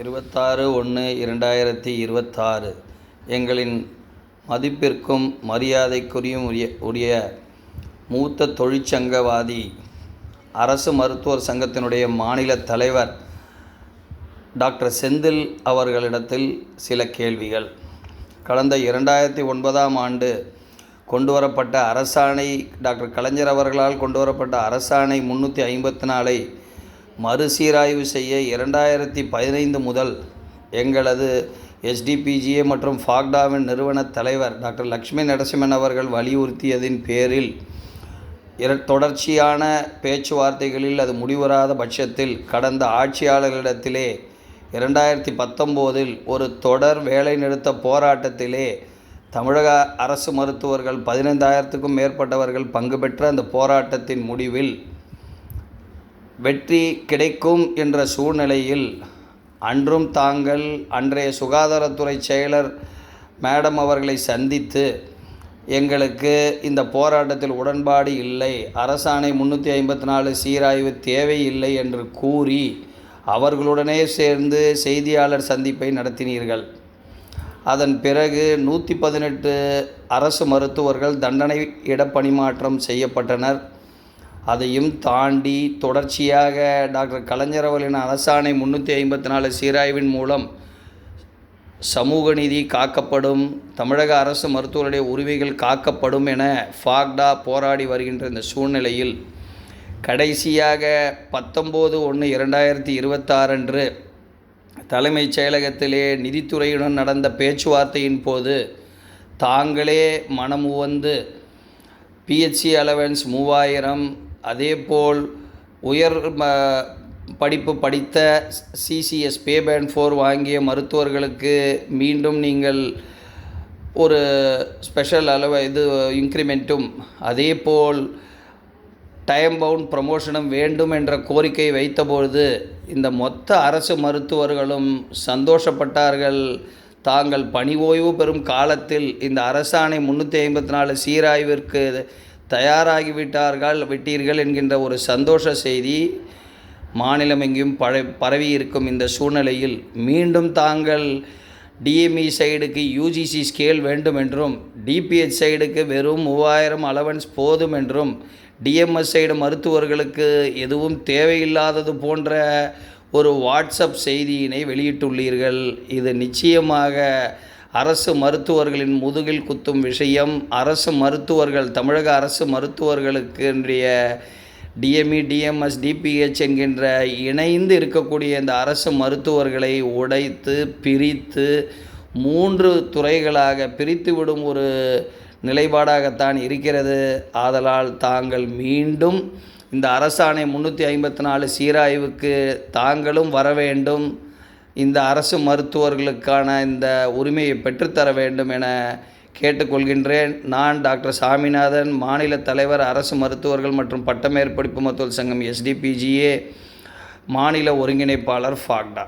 26/1/2026 எங்களின் மதிப்பிற்கும் மரியாதைக்குரியும் உரிய மூத்த தொழிற்சங்கவாதி அரசு மருத்துவர் சங்கத்தினுடைய மாநில தலைவர் டாக்டர் செந்தில் அவர்களிடத்தில் சில கேள்விகள். கடந்த 2009ஆம் ஆண்டு கொண்டுவரப்பட்ட அரசாணை, டாக்டர் கலைஞர் அவர்களால் கொண்டுவரப்பட்ட அரசாணை 354ஐ மறுசீராய்வு செய்ய 2015 முதல் எங்களது SDPGA மற்றும் ஃபாக்டாவின் நிறுவன தலைவர் டாக்டர் லக்ஷ்மி நரசிம்மன் அவர்கள் வலியுறுத்தியதின் பேரில் தொடர்ச்சியான பேச்சுவார்த்தைகளில் அது முடிவராத பட்சத்தில் கடந்த ஆட்சியாளர்களிடத்திலே 2019இல் ஒரு தொடர் வேலைநிறுத்த போராட்டத்திலே தமிழக அரசு மருத்துவர்கள் 15,000க்கும் மேற்பட்டவர்கள் பங்கு பெற்ற அந்த போராட்டத்தின் முடிவில் வெற்றி கிடைக்கும் என்ற சூழ்நிலையில் அன்றும் தாங்கள் அன்றைய சுகாதாரத்துறை செயலர் மேடம் அவர்களை சந்தித்து எங்களுக்கு இந்த போராட்டத்தில் உடன்பாடு இல்லை, அரசாணை 354 சீராய்வு தேவையில்லை என்று கூறி அவர்களுடனே சேர்ந்து செய்தியாளர் சந்திப்பை நடத்தினீர்கள். அதன் பிறகு 118 அரசு மருத்துவர்கள் தண்டனை இடப்பணிமாற்றம் செய்யப்பட்டனர். அதையும் தாண்டி தொடர்ச்சியாக டாக்டர் கலைஞர் அவர்களின் அரசாணை 354 சீராய்வின் மூலம் சமூக நீதி காக்கப்படும், தமிழக அரசு மருத்துவருடைய உரிமைகள் காக்கப்படும் என ஃபாக்டா போராடி வருகின்ற இந்த சூழ்நிலையில் கடைசியாக 19/1/2026 அன்று தலைமைச் செயலகத்திலே நிதித்துறையுடன் நடந்த பேச்சுவார்த்தையின் போது தாங்களே மனமுவந்து PHC அலவன்ஸ் 3000, அதேபோல் உயர் படிப்பு படித்த CCS பே பேண்ட் 4 வாங்கிய மருத்துவர்களுக்கு மீண்டும் நீங்கள் ஒரு ஸ்பெஷல் இன்க்ரிமெண்ட்டும் அதேபோல் டைம் பவுண்ட் ப்ரமோஷனும் வேண்டும் என்ற கோரிக்கை வைத்தபொழுது இந்த மொத்த அரசு மருத்துவர்களும் சந்தோஷப்பட்டார்கள். தாங்கள் பணி ஓய்வு பெறும் காலத்தில் இந்த அரசாணை 354 சீராய்விற்கு விட்டீர்கள் என்கின்ற ஒரு சந்தோஷ செய்தி மாநிலம் எங்கேயும் பரவி இருக்கும் இந்த சூழ்நிலையில் மீண்டும் தாங்கள் DME சைடுக்கு UGC ஸ்கேல் வேண்டும் என்றும், DPH சைடுக்கு வெறும் 3000 அலவன்ஸ் போதும் என்றும், DMS சைடு மருத்துவர்களுக்கு எதுவும் தேவையில்லாதது போன்ற ஒரு வாட்ஸ்அப் செய்தியினை வெளியிட்டுள்ளீர்கள். இது நிச்சயமாக அரசு மருத்துவர்களின் முதுகில் குத்தும் விஷயம். அரசு மருத்துவர்கள், தமிழக அரசு மருத்துவர்களுக்கு DME, DMS, DPH என்கின்ற இணைந்து இருக்கக்கூடிய இந்த அரசு மருத்துவர்களை உடைத்து பிரித்து 3 துறைகளாக பிரித்துவிடும் ஒரு நிலைப்பாடாகத்தான் இருக்கிறது. ஆதலால் தாங்கள் மீண்டும் இந்த அரசாணை 354 சீராய்வுக்கு தாங்களும் வர வேண்டும், இந்த அரசு மருத்துவர்களுக்கான இந்த உரிமையை பெற்றுத்தர வேண்டும் என கேட்டுக்கொள்கின்றேன். நான் டாக்டர் சாமிநாதன், மாநில தலைவர், அரசு மருத்துவர்கள் மற்றும் பட்டமேற்படிப்பு மருத்துவர் சங்கம் SDPGA, மாநில ஒருங்கிணைப்பாளர் ஃபாக்டா.